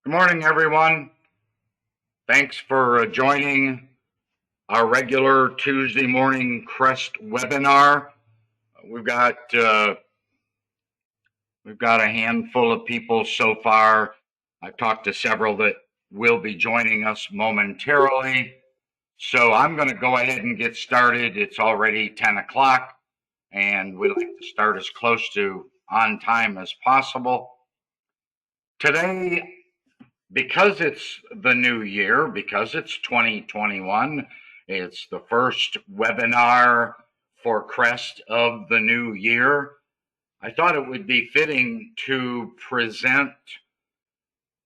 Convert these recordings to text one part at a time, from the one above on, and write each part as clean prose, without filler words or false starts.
Good morning, everyone. Thanks for joining our regular Tuesday morning Crest webinar. We've got uh, we've got a handful of people so far. I've talked to several that will be joining us momentarily. So I'm going to go ahead and get started. It's already 10 o'clock, and we like to start as close to on time as possible. Today, because it's the new year, because it's 2021, it's the first webinar for Crest of the new year. I thought it would be fitting to present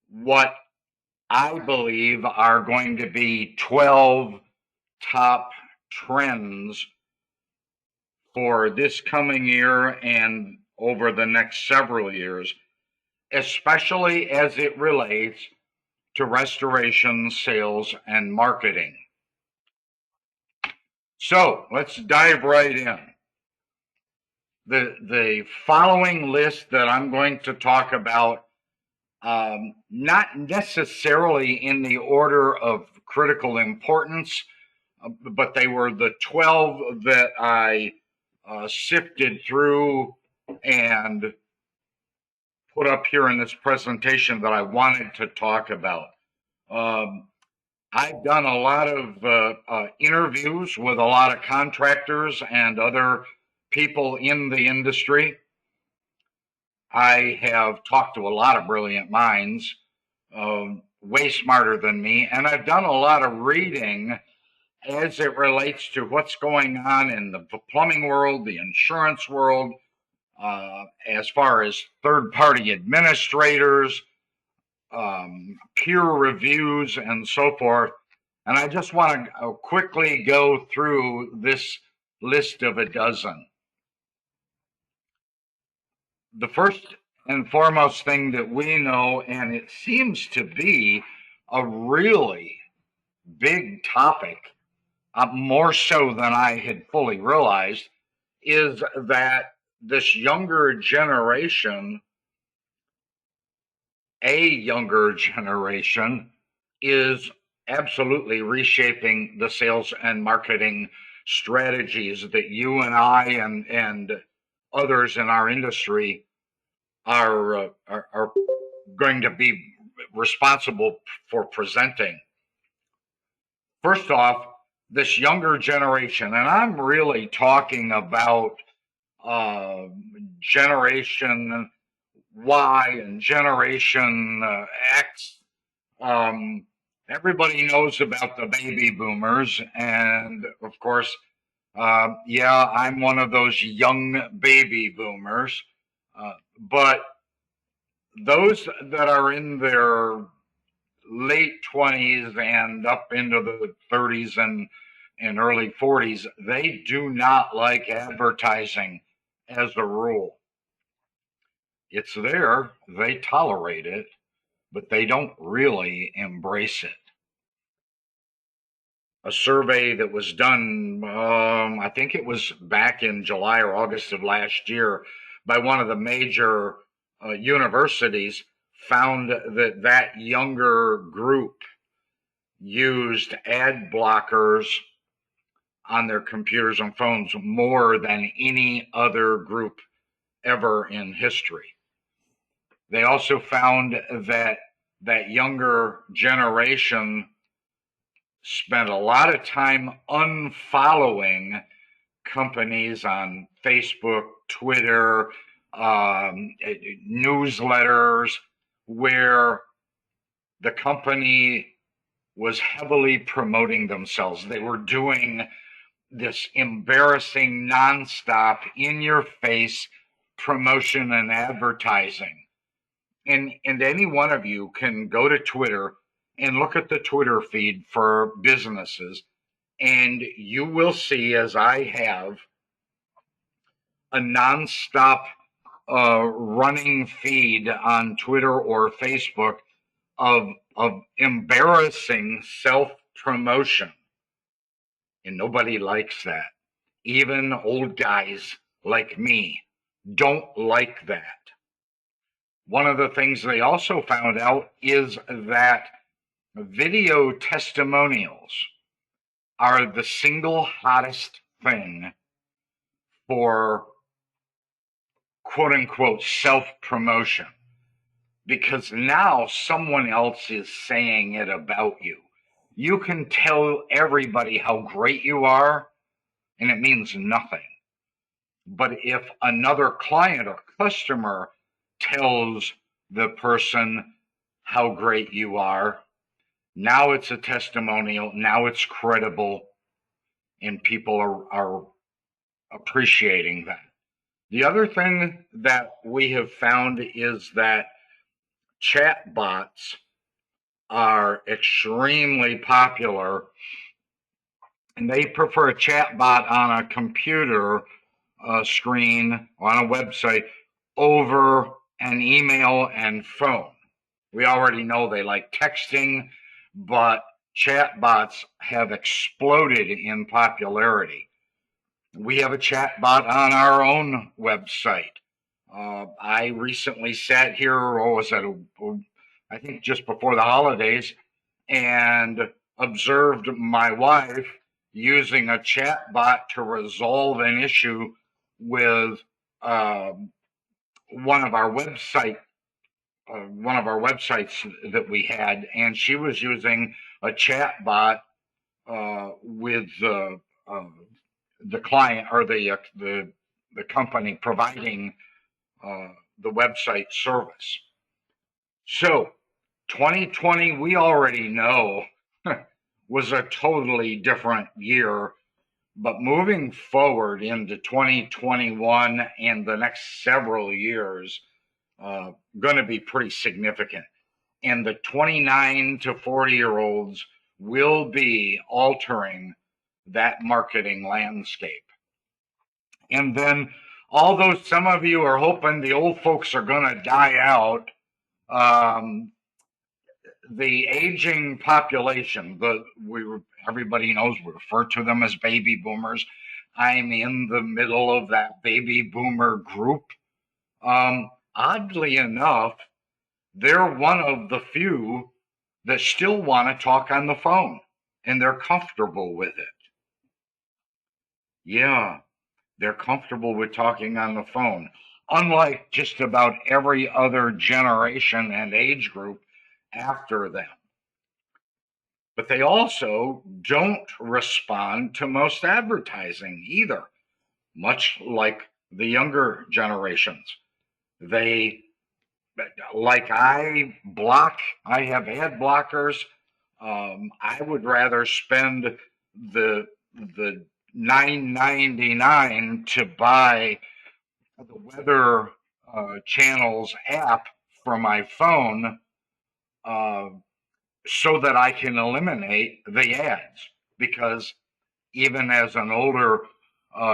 what I believe are going to be 12 top trends for this coming year and over the next several years, especially as it relates to restoration, sales, and marketing. So let's dive right in. The following list that I'm going to talk about, not necessarily in the order of critical importance, but they were the 12 that I sifted through and put up here in this presentation that I wanted to talk about. I've done a lot of interviews with a lot of contractors and other people in the industry. I have talked to a lot of brilliant minds, way smarter than me, and I've done a lot of reading as it relates to what's going on in the plumbing world, the insurance world, as far as third party administrators, peer reviews, and so forth. And I just want to quickly go through this list of a dozen. The first and foremost thing that we know, and it seems to be a really big topic, more so than I had fully realized, is that this younger generation, is absolutely reshaping the sales and marketing strategies that you and I and others in our industry are going to be responsible for presenting. First off, this younger generation, and I'm really talking about Generation Y and Generation X. Everybody knows about the baby boomers, and of course, yeah, I'm one of those young baby boomers. But those that are in their late 20s and up into the 30s and early 40s, they do not like advertising as a rule. It's there, they tolerate it, but they don't really embrace it. A survey that was done, I think it was back in July or August of last year, by one of the major universities, found that that younger group used ad blockers on their computers and phones more than any other group ever in history. They also found that that younger generation spent a lot of time unfollowing companies on Facebook, Twitter, newsletters, where the company was heavily promoting themselves. They were doing this embarrassing, nonstop, in your face promotion and advertising. And any one of you can go to Twitter and look at the Twitter feed for businesses, and you will see, as I have, a nonstop running feed on Twitter or Facebook of embarrassing self promotion. And nobody likes that. Even old guys like me don't like that. One of the things they also found out is that video testimonials are the single hottest thing for quote unquote self promotion, because now someone else is saying it about you. You can tell everybody how great you are, and it means nothing. But if another client or customer tells the person how great you are, now it's a testimonial, now it's credible, and people are appreciating that. The other thing that we have found is that chat bots are extremely popular, and they prefer a chat bot on a computer screen on a website over an email and phone. We already know they like texting, but chat bots have exploded in popularity. We have a chat bot on our own website. I recently sat here, or was that, I think just before the holidays, and observed my wife using a chat bot to resolve an issue with one of our websites that we had, and she was using a chat bot with the client or the company providing the website service. So 2020, we already know, was a totally different year, but moving forward into 2021 and the next several years, going to be pretty significant. And the 29 to 40-year-olds will be altering that marketing landscape. And then, although some of you are hoping the old folks are going to die out, the aging population, everybody knows we refer to them as baby boomers. I'm in the middle of that baby boomer group. Oddly enough, they're one of the few that still want to talk on the phone, and they're comfortable with it. Yeah, they're comfortable with talking on the phone, unlike just about every other generation and age group after them. But they also don't respond to most advertising either, much like the younger generations. They, like I have ad blockers. I would rather spend the $9.99 to buy the Weather Channel's app for my phone, so that I can eliminate the ads, because even as an older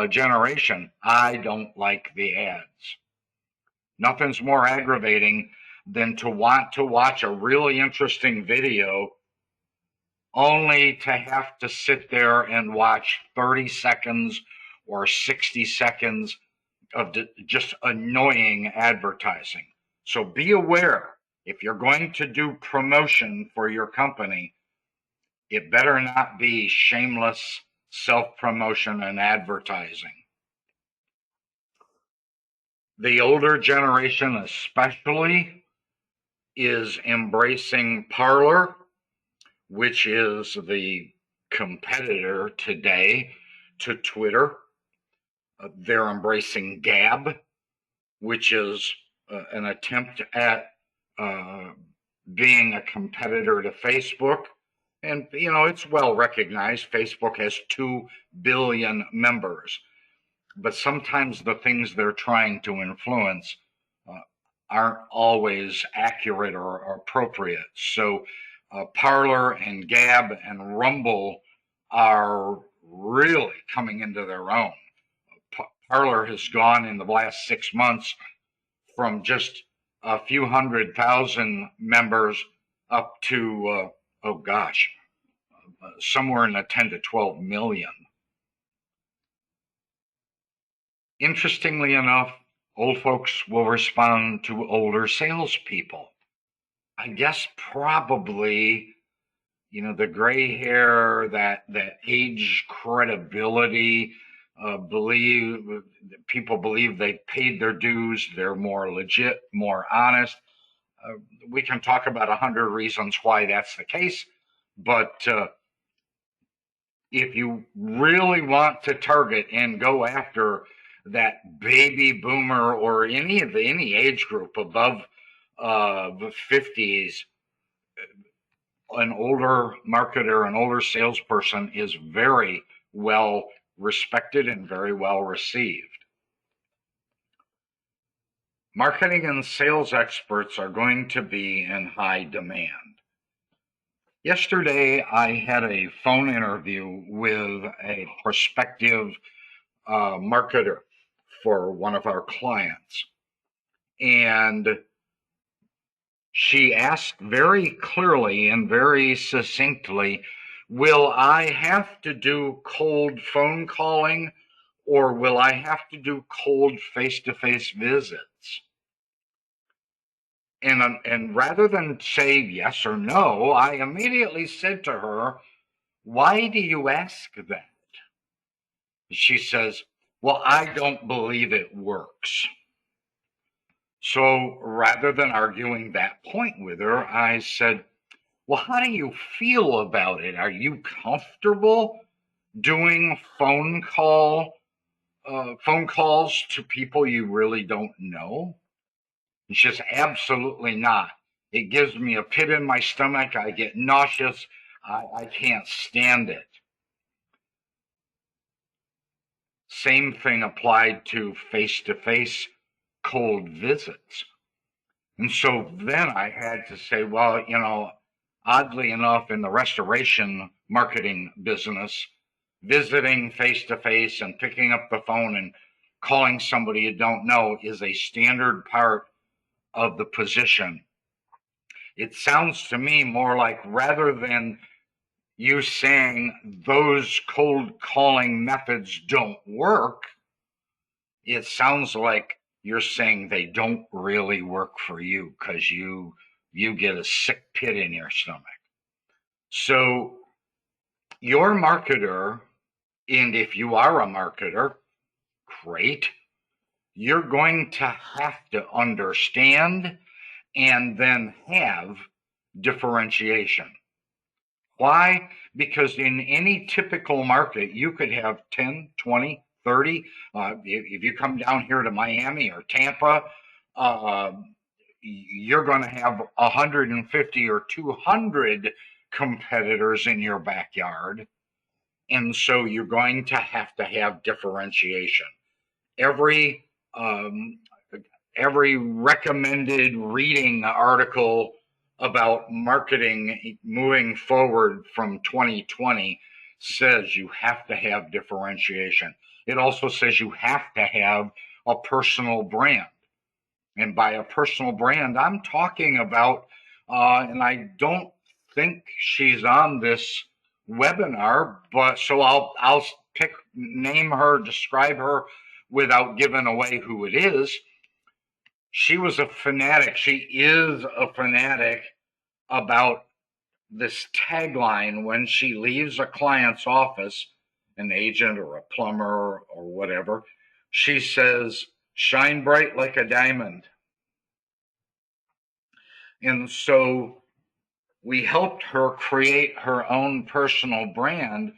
generation, I don't like the ads. Nothing's more aggravating than to want to watch a really interesting video only to have to sit there and watch 30 seconds or 60 seconds of just annoying advertising. So be aware, if you're going to do promotion for your company, it better not be shameless self-promotion and advertising. The older generation especially is embracing Parler, which is the competitor today to Twitter. They're embracing Gab, which is an attempt at being a competitor to Facebook. And, it's well recognized. Facebook has 2 billion members. But sometimes the things they're trying to influence aren't always accurate or appropriate. So Parler and Gab and Rumble are really coming into their own. Parler has gone in the last 6 months from just a few 100,000 members up to, somewhere in the 10 to 12 million. Interestingly enough, old folks will respond to older salespeople. I guess probably, the gray hair, that age credibility, people believe they paid their dues, they're more legit, more honest. We can talk about 100 reasons why that's the case, but if you really want to target and go after that baby boomer or any age group above the 50s, an older marketer, an older salesperson is very well respected and very well received. Marketing and sales experts are going to be in high demand. Yesterday, I had a phone interview with a prospective marketer for one of our clients. And she asked very clearly and very succinctly, will I have to do cold phone calling or will I have to do cold face-to-face visits? And rather than say yes or no, I immediately said to her, why do you ask that? She says, well, I don't believe it works. So rather than arguing that point with her, I said, well, how do you feel about it? Are you comfortable doing phone calls to people you really don't know? And she says, absolutely not. It gives me a pit in my stomach. I get nauseous. I can't stand it. Same thing applied to face-to-face cold visits. And so then I had to say, well, oddly enough, in the restoration marketing business, visiting face-to-face and picking up the phone and calling somebody you don't know is a standard part of the position. It sounds to me more like, rather than you saying those cold calling methods don't work, it sounds like you're saying they don't really work for you because you get a sick pit in your stomach. So your marketer, and if you are a marketer, great, you're going to have to understand and then have differentiation. Why? Because in any typical market, you could have 10, 20, 30. If you come down here to Miami or Tampa, you're going to have 150 or 200 competitors in your backyard. And so you're going to have differentiation. Every recommended reading article about marketing moving forward from 2020 says you have to have differentiation. It also says you have to have a personal brand. And by a personal brand, I'm talking about, and I don't think she's on this webinar, but so I'll name her, describe her without giving away who it is. She was a fanatic. She is a fanatic about this tagline when she leaves a client's office, an agent or a plumber or whatever. She says, shine bright like a diamond. And so we helped her create her own personal brand,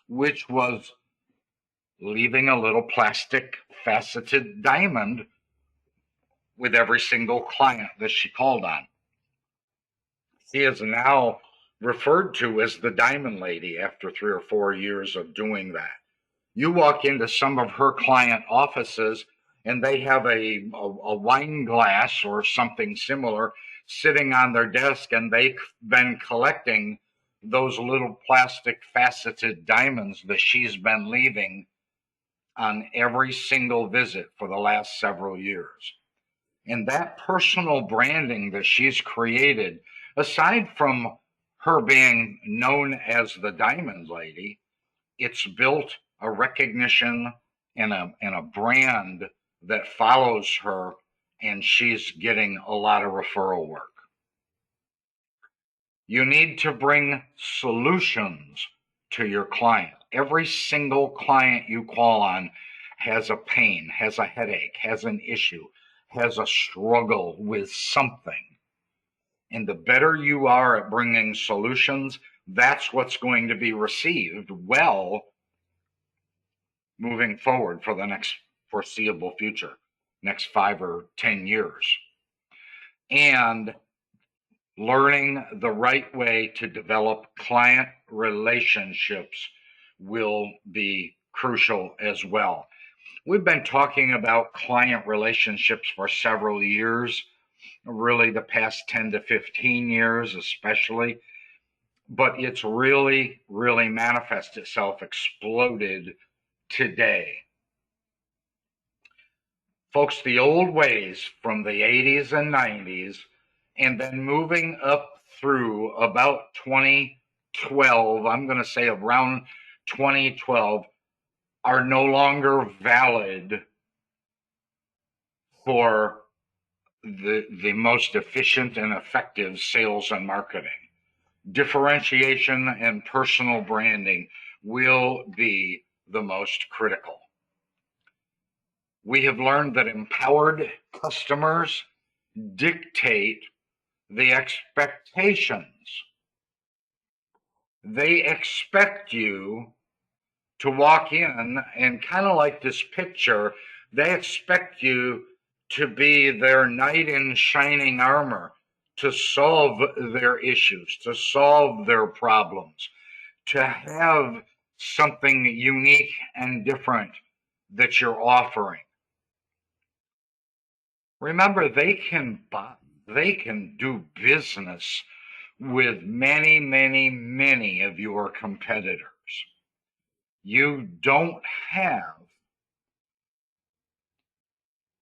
which was leaving a little plastic faceted diamond with every single client that she called on. She is now referred to as the Diamond Lady after 3 or 4 years of doing that. You walk into some of her client offices and they have a wine glass or something similar sitting on their desk, and they've been collecting those little plastic faceted diamonds that she's been leaving on every single visit for the last several years. And that personal branding that she's created, aside from her being known as the Diamond Lady, it's built a recognition and a brand that follows her, and she's getting a lot of referral work. You need to bring solutions to your client. Every single client you call on has a pain, has a headache, has an issue, has a struggle with something. And the better you are at bringing solutions, that's what's going to be received well moving forward for the next foreseeable future, next 5 or 10 years. And learning the right way to develop client relationships will be crucial as well. We've been talking about client relationships for several years, really the past 10 to 15 years especially, but it's really, really manifested itself, exploded today. Folks, the old ways from the 80s and 90s, and then moving up through about 2012, I'm going to say around 2012, are no longer valid for the most efficient and effective sales and marketing. Differentiation and personal branding will be the most critical. We have learned that empowered customers dictate the expectations. They expect you to walk in and, kind of like this picture, they expect you to be their knight in shining armor, to solve their issues, to solve their problems, to have something unique and different that you're offering. Remember, they can do business with many, many, many of your competitors. You don't have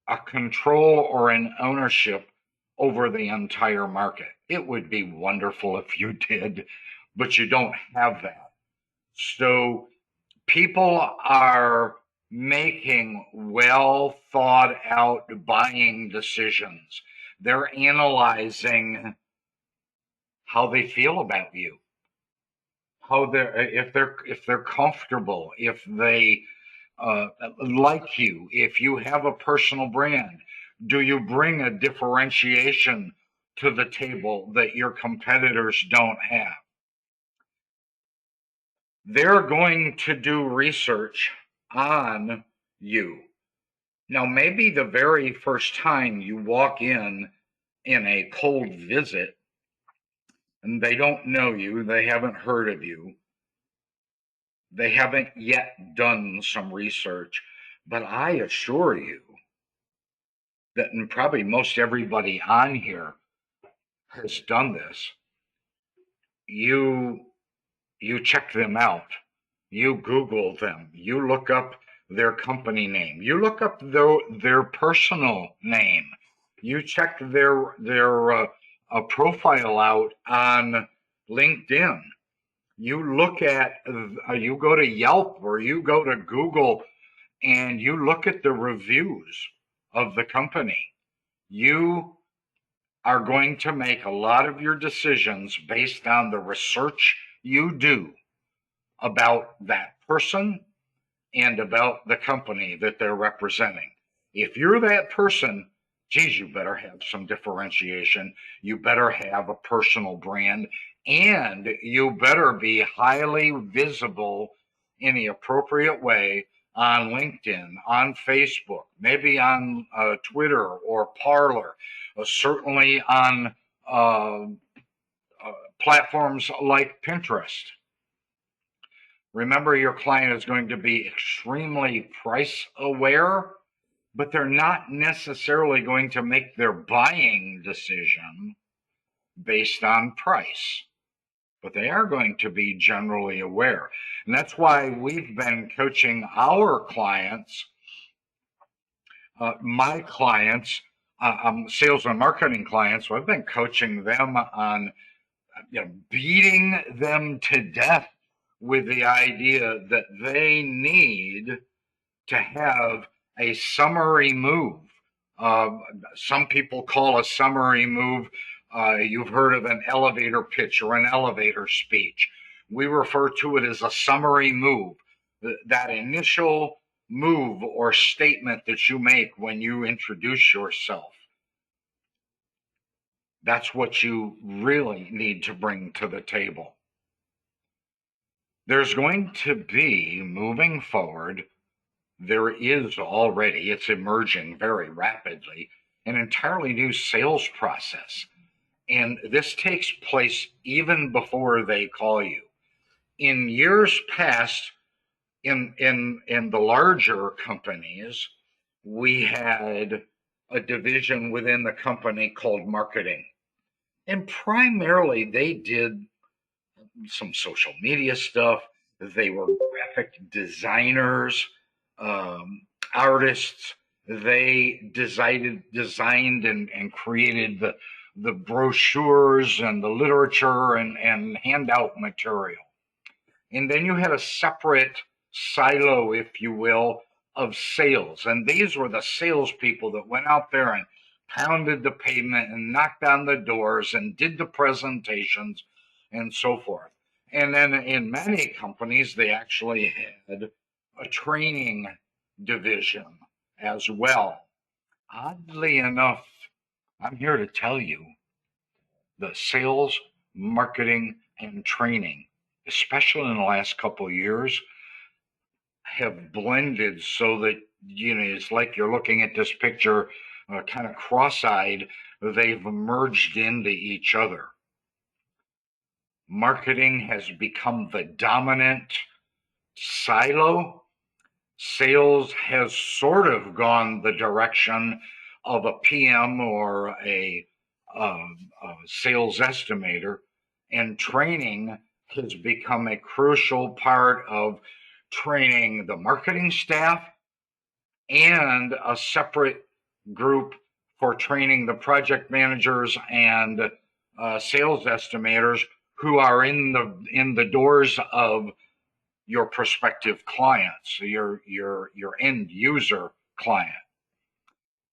a control or an ownership over the entire market. It would be wonderful if you did, but you don't have that. So people are making well thought out buying decisions. They're analyzing how they feel about you, how if they're comfortable, if they like you, if you have a personal brand. Do you bring a differentiation to the table that your competitors don't have? They're going to do research on you. Now, maybe the very first time you walk in a cold visit and they don't know you, they haven't heard of you, they haven't yet done some research, but I assure you that, and probably most everybody on here has done this, you check them out, you Google them, you look up their company name, you look up their personal name, you check their profile out on LinkedIn, you look at you go to Yelp or you go to Google and you look at the reviews of the company. You are going to make a lot of your decisions based on the research you do about that person and about the company that they're representing. If you're that person, geez, you better have some differentiation. You better have a personal brand, and you better be highly visible in the appropriate way on LinkedIn, on Facebook, maybe on Twitter or Parler, certainly on platforms like Pinterest. Remember, your client is going to be extremely price aware, but they're not necessarily going to make their buying decision based on price, but they are going to be generally aware. And that's why we've been coaching our clients, my clients, sales and marketing clients. So I've been coaching them on beating them to death with the idea that they need to have a summary move. Some people call a summary move, you've heard of an elevator pitch or an elevator speech. We refer to it as a summary move. That initial move or statement that you make when you introduce yourself, that's what you really need to bring to the table. There's going to be, moving forward, there is already, it's emerging very rapidly, an entirely new sales process. And this takes place even before they call you. In years past, in the larger companies, we had a division within the company called marketing. And primarily they did some social media stuff. They were graphic designers, artists. They designed and created the brochures and the literature and handout material. And then you had a separate silo, if you will, of sales. And these were the salespeople that went out there and pounded the pavement and knocked on the doors and did the presentations and so forth. And then in many companies, they actually had a training division as well. Oddly enough, I'm here to tell you the sales, marketing, and training, especially in the last couple of years, have blended so that, it's like you're looking at this picture kind of cross-eyed. They've merged into each other. Marketing has become the dominant silo. Sales has sort of gone the direction of a PM or a sales estimator, and training has become a crucial part of training the marketing staff and a separate group for training the project managers and sales estimators who are in the doors of your prospective clients, your end user client.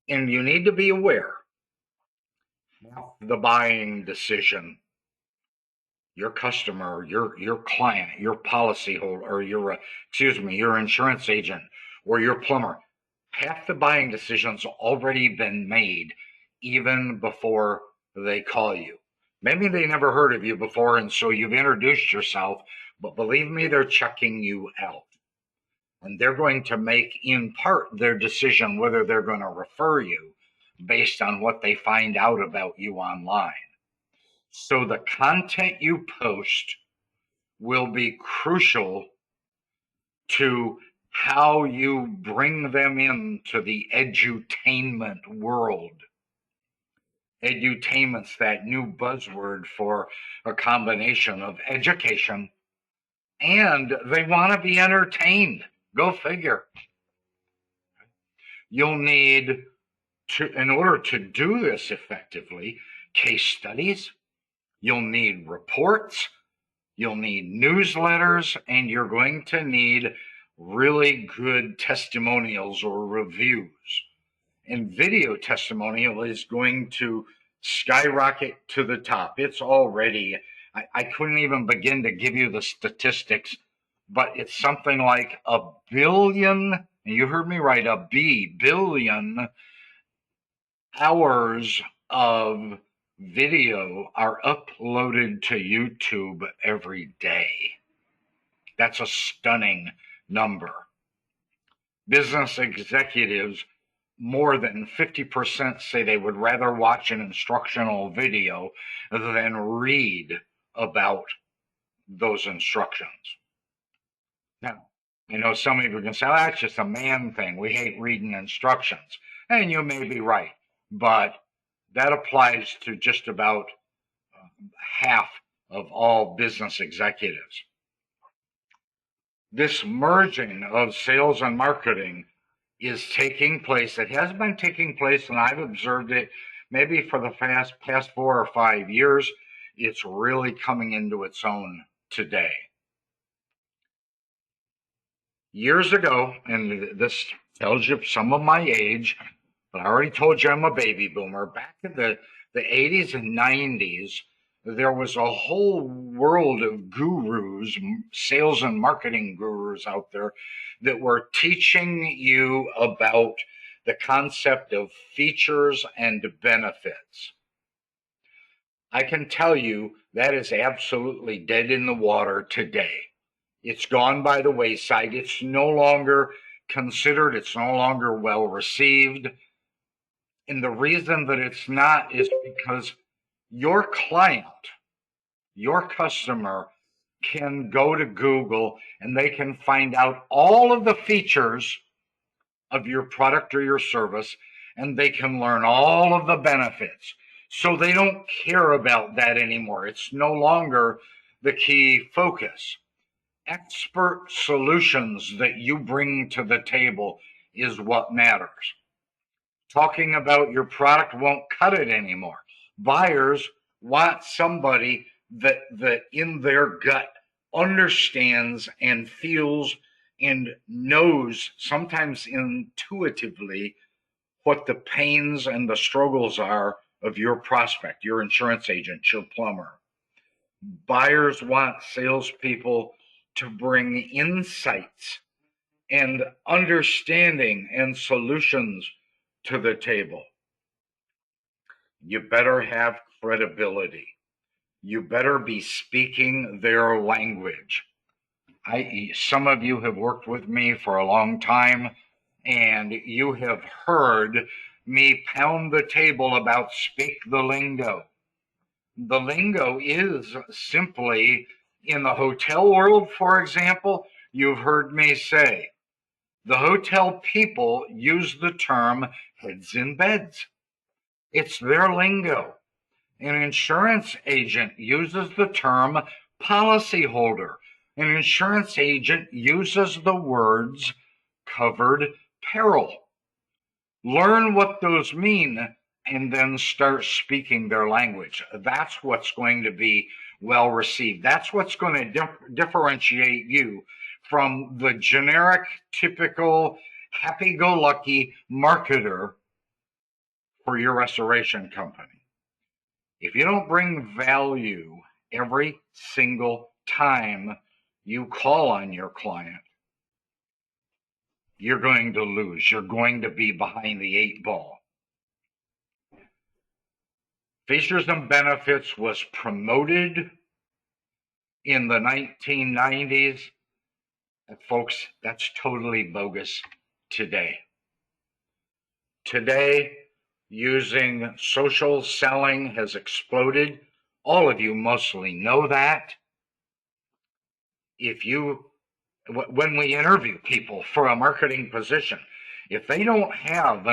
And you need to be aware the buying decision, your customer, your client, your policyholder, or your insurance agent or your plumber, half the buying decision's already been made even before they call you. Maybe they never heard of you before, and so you've introduced yourself, but believe me, they're checking you out. And they're going to make, in part, their decision whether they're going to refer you based on what they find out about you online. So the content you post will be crucial to how you bring them into the edutainment world. Edutainment's that new buzzword for a combination of education and they want to be entertained. Go figure. You'll need to, in order to do this effectively, case studies, you'll need reports, you'll need newsletters, and you're going to need really good testimonials or reviews. And video testimonial is going to skyrocket to the top. It's already, I couldn't even begin to give you the statistics, but it's something like 1 billion, and you heard me right, billion hours of video are uploaded to YouTube every day. That's a stunning number. Business executives, more than 50% say they would rather watch an instructional video than read about those instructions. Now, I know some of you can say, oh, that's just a man thing. We hate reading instructions. And you may be right, but that applies to just about half of all business executives. This merging of sales and marketing is taking place. It has been taking place, and I've observed it maybe for the past 4 or 5 years. It's really coming into its own today. Years ago, and this tells you some of my age, but I already told you I'm a baby boomer. Back in the 80s and 90s, there was a whole world of gurus, sales and marketing gurus out there that were teaching you about the concept of features and benefits. I can tell you that is absolutely dead in the water today. It's gone by the wayside. It's no longer considered, it's no longer well received. And the reason that it's not is because your client, your customer, can go to Google and they can find out all of the features of your product or your service, and they can learn all of the benefits. So they don't care about that anymore. It's no longer the key focus. Expert solutions that you bring to the table is what matters. Talking about your product won't cut it anymore. Buyers want somebody that in their gut understands and feels and knows, sometimes intuitively, what the pains and the struggles are of your prospect, your insurance agent, your plumber. Buyers want salespeople to bring insights and understanding and solutions to the table. You better have credibility. You better be speaking their language. Some of you have worked with me for a long time, and you have heard me pound the table about speak the lingo. The lingo is simply, in the hotel world, for example, you've heard me say, the hotel people use the term heads in beds. It's their lingo. An insurance agent uses the term policyholder. An insurance agent uses the words covered peril. Learn what those mean and then start speaking their language. That's what's going to be well received. That's what's going to differentiate you from the generic, typical, happy-go-lucky marketer for your restoration company. If you don't bring value every single time you call on your client, you're going to lose. You're going to be behind the 8 ball. Features and benefits was promoted in the 1990s. And folks, that's totally bogus today. Today, using social selling has exploded. All of you mostly know that. When we interview people for a marketing position, if they don't have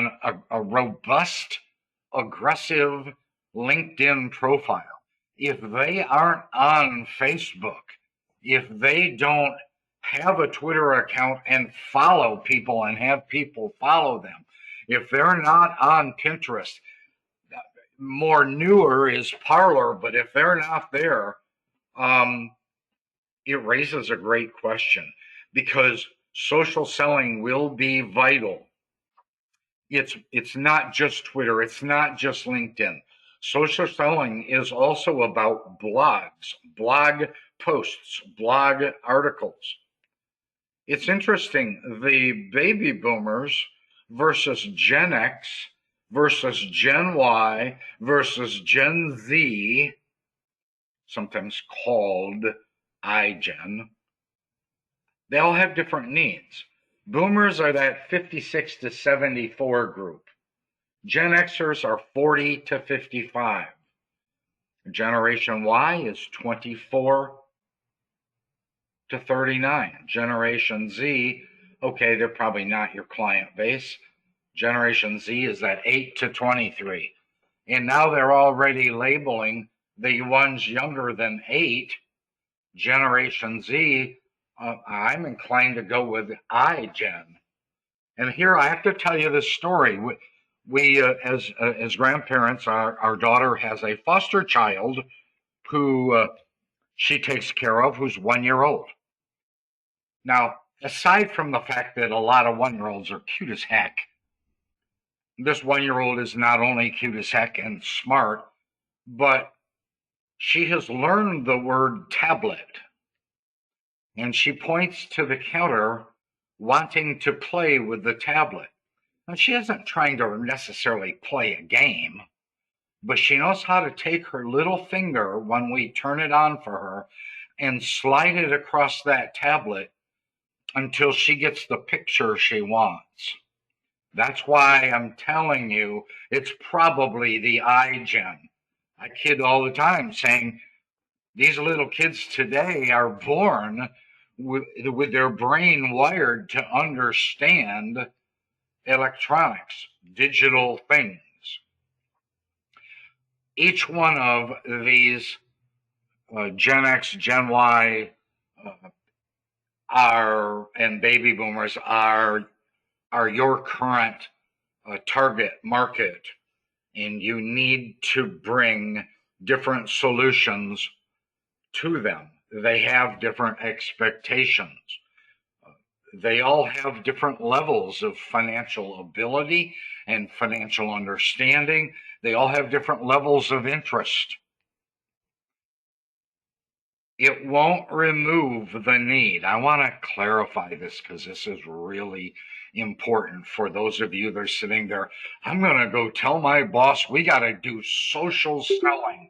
a robust, aggressive LinkedIn profile, if they aren't on Facebook, if they don't have a Twitter account and follow people and have people follow them, if they're not on Pinterest, more newer is Parler, but if they're not there, it raises a great question, because social selling will be vital. It's not just Twitter, it's not just LinkedIn. Social selling is also about blogs, blog posts, blog articles. It's interesting, the baby boomers versus Gen X versus Gen Y versus Gen Z, sometimes called iGen, they all have different needs. Boomers are that 56 to 74 group. Gen Xers are 40 to 55. Generation Y is 24 to 39. Generation Z, okay, they're probably not your client base. Generation Z is that 8 to 23. And now they're already labeling the ones younger than 8, Generation Z. I'm inclined to go with iGen. And here I have to tell you this story. We as grandparents, our daughter has a foster child who she takes care of, who's 1 year old. Now, aside from the fact that a lot of 1-year-olds are cute as heck, this 1-year-old is not only cute as heck and smart, but she has learned the word tablet. And she points to the counter wanting to play with the tablet. And she isn't trying to necessarily play a game, but she knows how to take her little finger when we turn it on for her and slide it across that tablet until she gets the picture she wants. That's why I'm telling you, it's probably the iGen. I kid all the time saying these little kids today are born with their brain wired to understand electronics, digital things. Each one of these Gen X, Gen Y, and baby boomers are your current target market, and you need to bring different solutions to them. They have different expectations. They all have different levels of financial ability and financial understanding. They all have different levels of interest. It won't remove the need. I want to clarify this because this is really important for those of you that are sitting there. I'm going to go tell my boss we got to do social selling,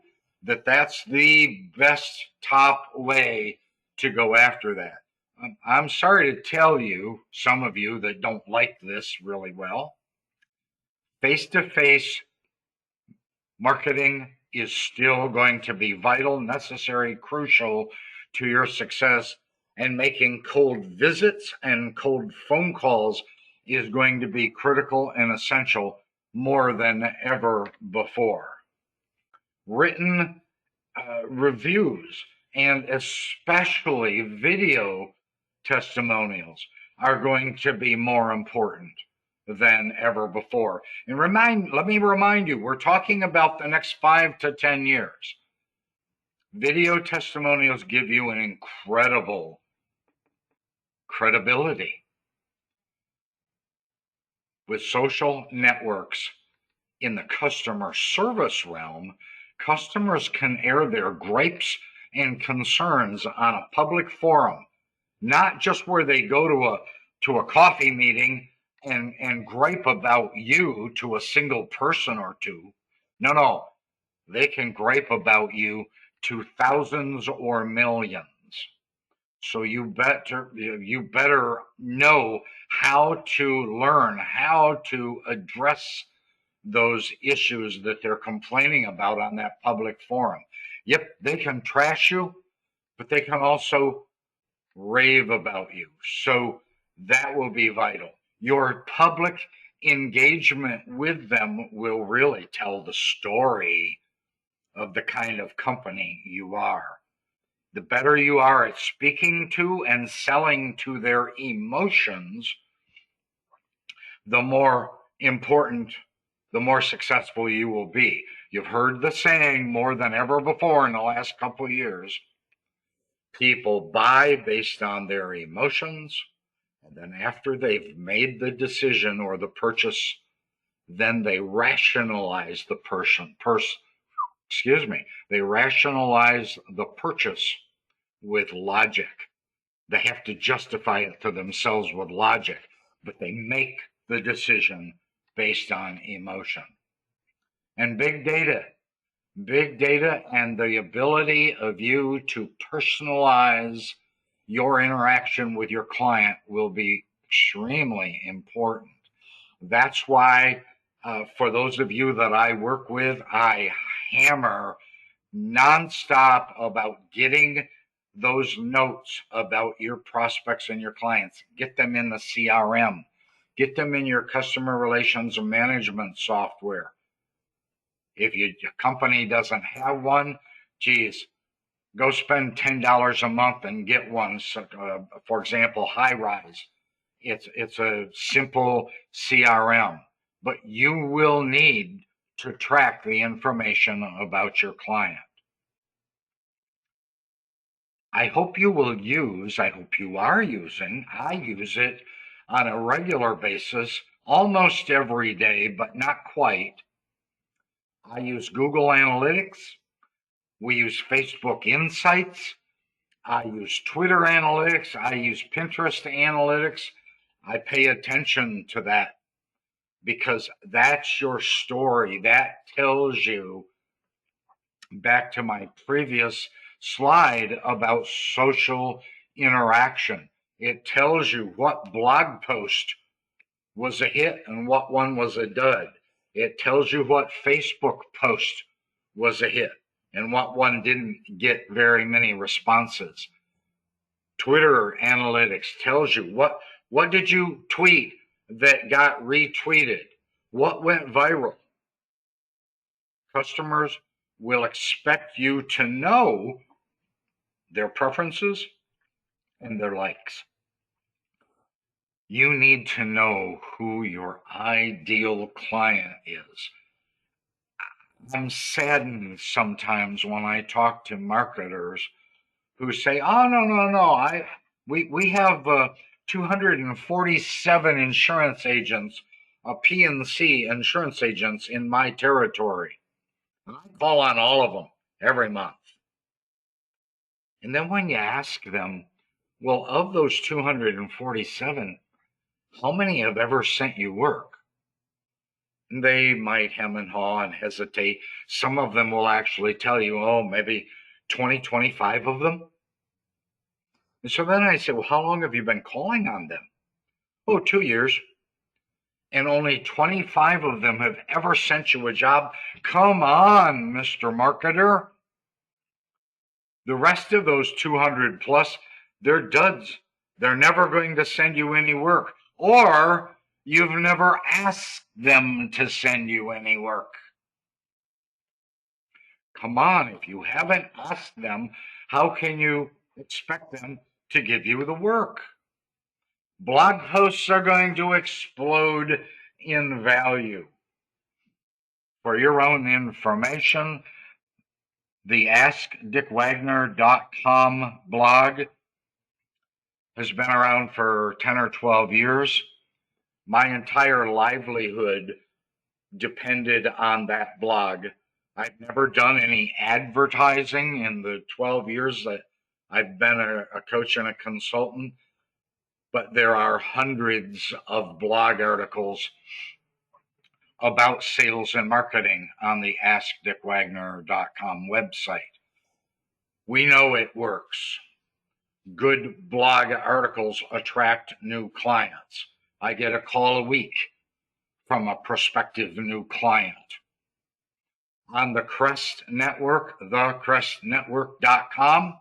that's the best top way to go after that. I'm sorry to tell you, some of you that don't like this really well, face-to-face marketing is still going to be vital, necessary, crucial to your success, and making cold visits and cold phone calls is going to be critical and essential more than ever before. Written reviews and especially video testimonials are going to be more important than ever before. And let me remind you, we're talking about the next 5 to 10 years. Video testimonials give you an incredible credibility. With social networks in the customer service realm, customers can air their gripes and concerns on a public forum, not just where they go to a coffee meeting and gripe about you to a single person or two. No, they can gripe about you to thousands or millions. So you better know how to learn how to address those issues that they're complaining about on that public forum. Yep, they can trash you, but they can also rave about you. So that will be vital. Your public engagement with them will really tell the story of the kind of company you are. The better you are at speaking to and selling to their emotions, the more important, the more successful you will be. You've heard the saying more than ever before in the last couple of years. People buy based on their emotions, and then after they've made the decision or the purchase, then they rationalize the they rationalize the purchase with logic. They have to justify it to themselves with logic, but they make the decision based on emotion. And big data and the ability of you to personalize your interaction with your client will be extremely important. That's why, for those of you that I work with, I hammer nonstop about getting those notes about your prospects and your clients. Get them in the CRM, get them in your customer relations management software. If your company doesn't have one, geez, go spend $10 a month and get one. So, for example, HighRise. It's a simple CRM, but you will need to track the information about your client. I hope you will use, I hope you are using, I use it on a regular basis, almost every day, but not quite. I use Google Analytics. We use Facebook Insights. I use Twitter Analytics. I use Pinterest Analytics. I pay attention to that because that's your story. That tells you, back to my previous slide about social interaction, it tells you what blog post was a hit and what one was a dud. It tells you what Facebook post was a hit and what one didn't get very many responses. Twitter analytics tells you what did you tweet that got retweeted? What went viral? Customers will expect you to know their preferences and their likes. You need to know who your ideal client is. I'm saddened sometimes when I talk to marketers who say, "Oh, no. We have 247 insurance agents, P&C insurance agents in my territory. And I call on all of them every month." And then when you ask them, well, of those 247, how many have ever sent you work? And they might hem and haw and hesitate. Some of them will actually tell you, oh, maybe 20, 25 of them. And so then I say, well, how long have you been calling on them? Oh, 2 years. And only 25 of them have ever sent you a job. Come on, Mr. Marketer. The rest of those 200 plus, they're duds. They're never going to send you any work. Or you've never asked them to send you any work. Come on, if you haven't asked them, how can you expect them to give you the work? Blog posts are going to explode in value. For your own information, the AskDickWagner.com blog has been around for 10 or 12 years. My entire livelihood depended on that blog. I've never done any advertising in the 12 years that I've been a coach and a consultant, but there are hundreds of blog articles about sales and marketing on the AskDickWagner.com website. We know it works. Good blog articles attract new clients. I get a call a week from a prospective new client. On the Crest Network, thecrestnetwork.com,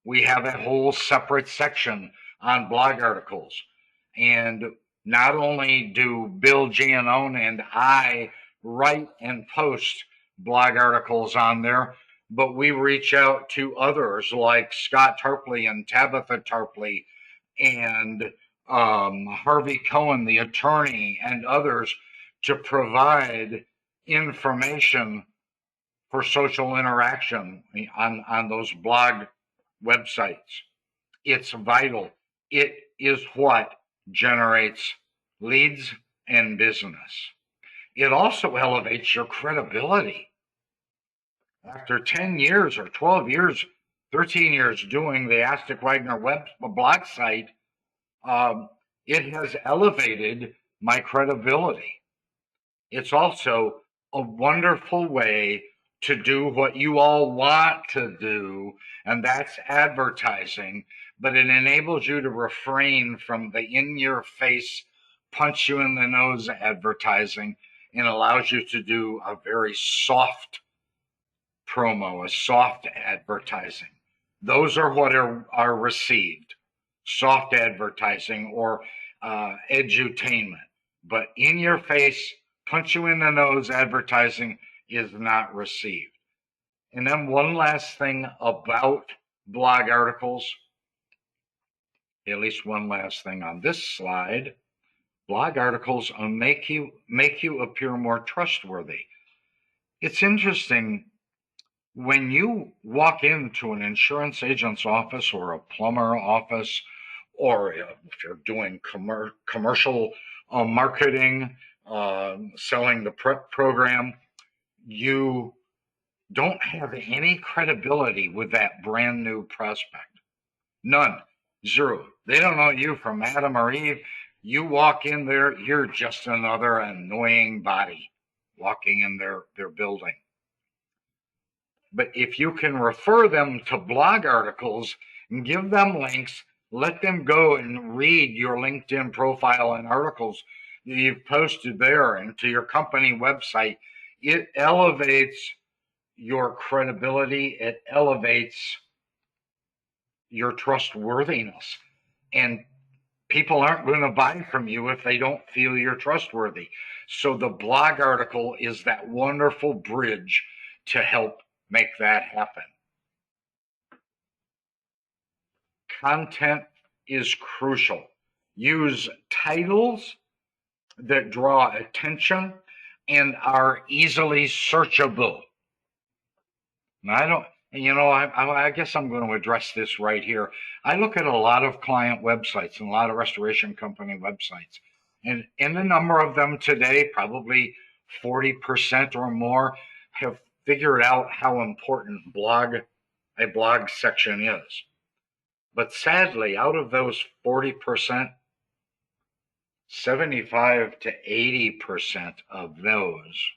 we have a whole separate section on blog articles. And not only do Bill Giannone and I write and post blog articles on there, but we reach out to others like Scott Tarpley and Tabitha Tarpley and Harvey Cohen, the attorney, and others to provide information for social interaction on those blog websites. It's vital. It is what generates leads and business. It also elevates your credibility. After 10 years or 12 years, 13 years doing the Ask Dick Wagner web blog site, it has elevated my credibility. It's also a wonderful way to do what you all want to do, and that's advertising, but it enables you to refrain from the in-your-face, punch-you-in-the-nose advertising and allows you to do a very soft promo, a soft advertising. Those are what are received, soft advertising or edutainment. But in your face, punch you in the nose advertising is not received. And then one last thing about blog articles, at least one last thing on this slide. Blog articles make you appear more trustworthy. It's interesting. When you walk into an insurance agent's office or a plumber office, or if you're doing commercial marketing, selling the prep program, you don't have any credibility with that brand new prospect. None. Zero. They don't know you from Adam or Eve. You walk in there, you're just another annoying body walking in their building. But if you can refer them to blog articles and give them links, let them go and read your LinkedIn profile and articles that you've posted there and to your company website, it elevates your credibility, it elevates your trustworthiness. And people aren't going to buy from you if they don't feel you're trustworthy. So the blog article is that wonderful bridge to help make that happen. Content is crucial. Use titles that draw attention and are easily searchable. Now, I guess I'm going to address this right here. I look at a lot of client websites and a lot of restoration company websites, and in a number of them today, probably 40% or more have figured out how important a blog section is. But sadly, out of those 40%, 75 to 80% of those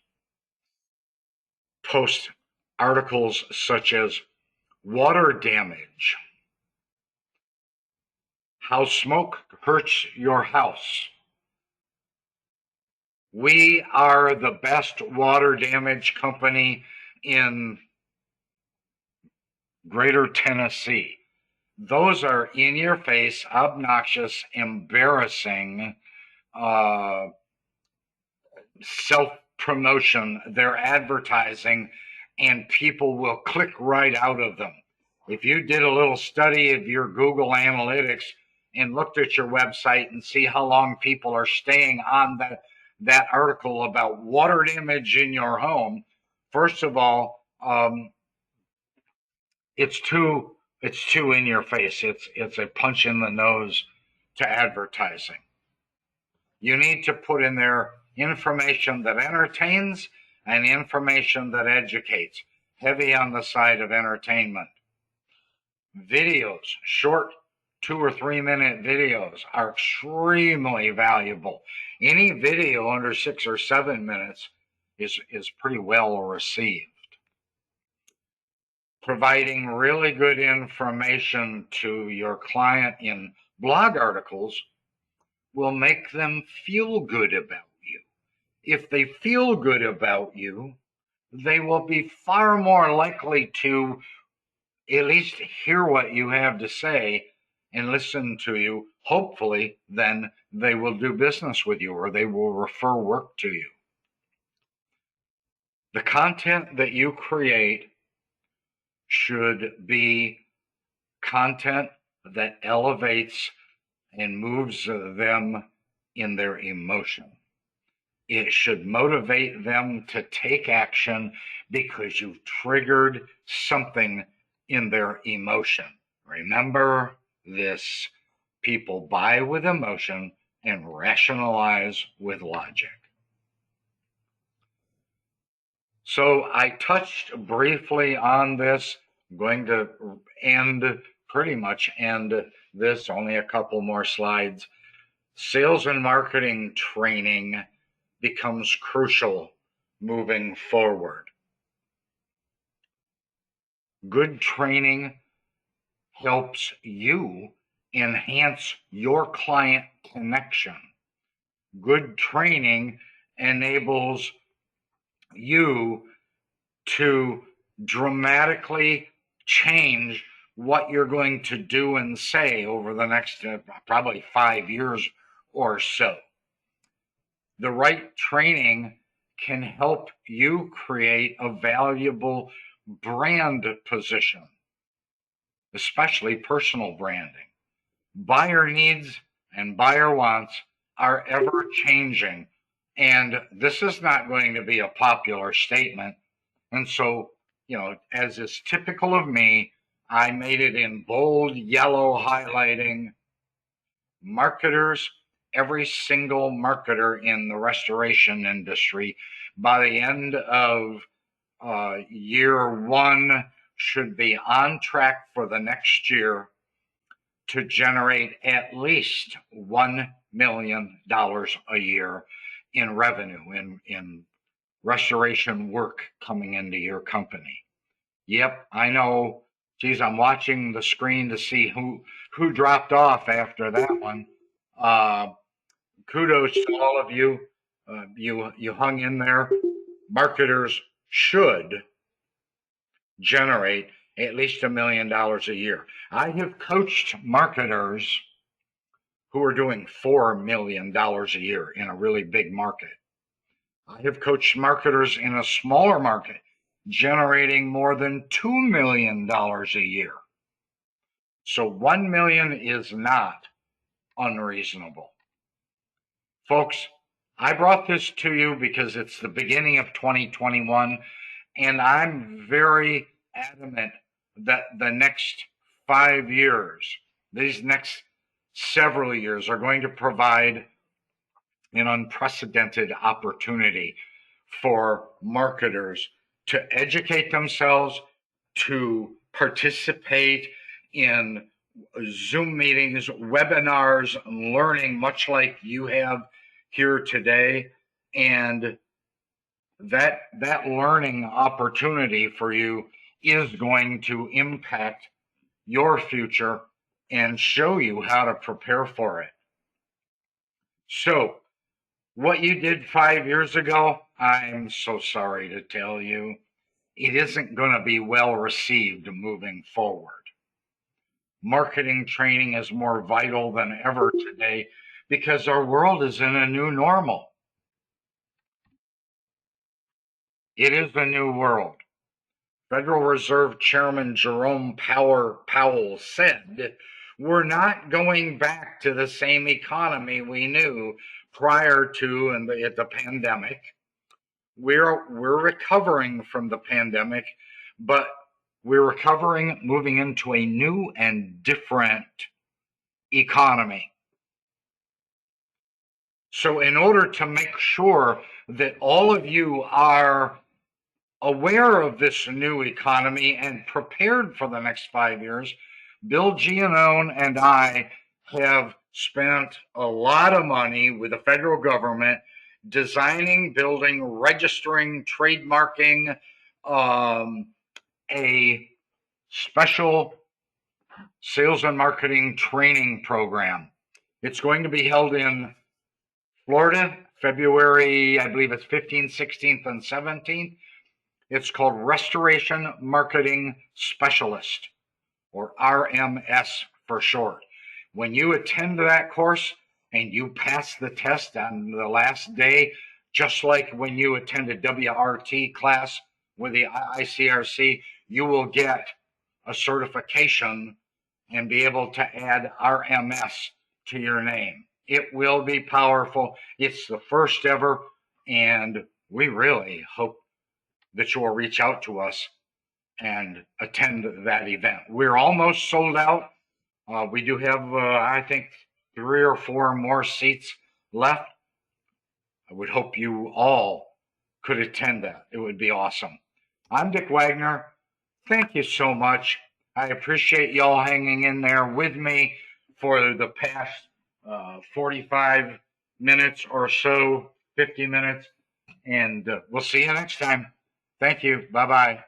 post articles such as water damage, how smoke hurts your house. We are the best water damage company in Greater Tennessee. Those are in your face, obnoxious, embarrassing self-promotion. They're advertising, and people will click right out of them. If you did a little study of your Google Analytics and looked at your website and see how long people are staying on that article about water damage in your home, first of all, it's too in your face. It's a punch in the nose to advertising. You need to put in there information that entertains and information that educates, heavy on the side of entertainment. Videos, short 2 or 3 minute videos are extremely valuable. Any video under 6 or 7 minutes is pretty well received. Providing really good information to your client in blog articles will make them feel good about you. If they feel good about you, they will be far more likely to at least hear what you have to say and listen to you. Hopefully, then they will do business with you or they will refer work to you. The content that you create should be content that elevates and moves them in their emotion. It should motivate them to take action because you've triggered something in their emotion. Remember this: people buy with emotion and rationalize with logic. So I touched briefly on this. I'm going to pretty much end this, only a couple more slides. Sales and marketing training becomes crucial moving forward. Good training helps you enhance your client connection. Good training enables you to dramatically change what you're going to do and say over the next probably 5 years or so. The right training can help you create a valuable brand position, especially personal branding. Buyer needs and buyer wants are ever changing, and this is not going to be a popular statement. And so as is typical of me, I made it in bold yellow highlighting. Marketers, every single marketer in the restoration industry, by the end of year one, should be on track for the next year to generate at least $1 million a year in revenue, in restoration work coming into your company. Yep, I know. Geez, I'm watching the screen to see who dropped off after that one. Kudos to all of you. You hung in there. Marketers should generate at least $1 million a year. I have coached marketers who are doing $4 million a year in a really big market. I have coached marketers in a smaller market generating more than $2 million a year. So 1 million is not unreasonable. Folks, I brought this to you because it's the beginning of 2021, and I'm very adamant that the next 5 years, these next several years, are going to provide an unprecedented opportunity for marketers to educate themselves, to participate in Zoom meetings, webinars, learning, much like you have here today. And that learning opportunity for you is going to impact your future and show you how to prepare for it. So, what you did 5 years ago, I'm so sorry to tell you, it isn't going to be well received moving forward. Marketing training is more vital than ever today because our world is in a new normal. It is a new world. Federal Reserve Chairman Jerome Powell said, we're not going back to the same economy we knew prior to the pandemic. We're recovering from the pandemic, but we're recovering, moving into a new and different economy. So in order to make sure that all of you are aware of this new economy and prepared for the next 5 years, Bill Giannone and I have spent a lot of money with the federal government designing, building, registering, trademarking a special sales and marketing training program. It's going to be held in Florida, February, I believe it's 15th, 16th, and 17th. It's called Restoration Marketing Specialist, or RMS for short. When you attend that course and you pass the test on the last day, just like when you attend a WRT class with the ICRC, you will get a certification and be able to add RMS to your name. It will be powerful. It's the first ever, and we really hope that you will reach out to us and attend that event. We're almost sold out. We do have, I think, 3 or 4 more seats left. I would hope you all could attend that. It would be awesome. I'm Dick Wagner. Thank you so much. I appreciate y'all hanging in there with me for the past 45 minutes or so, 50 minutes, and we'll see you next time. Thank you. Bye-bye.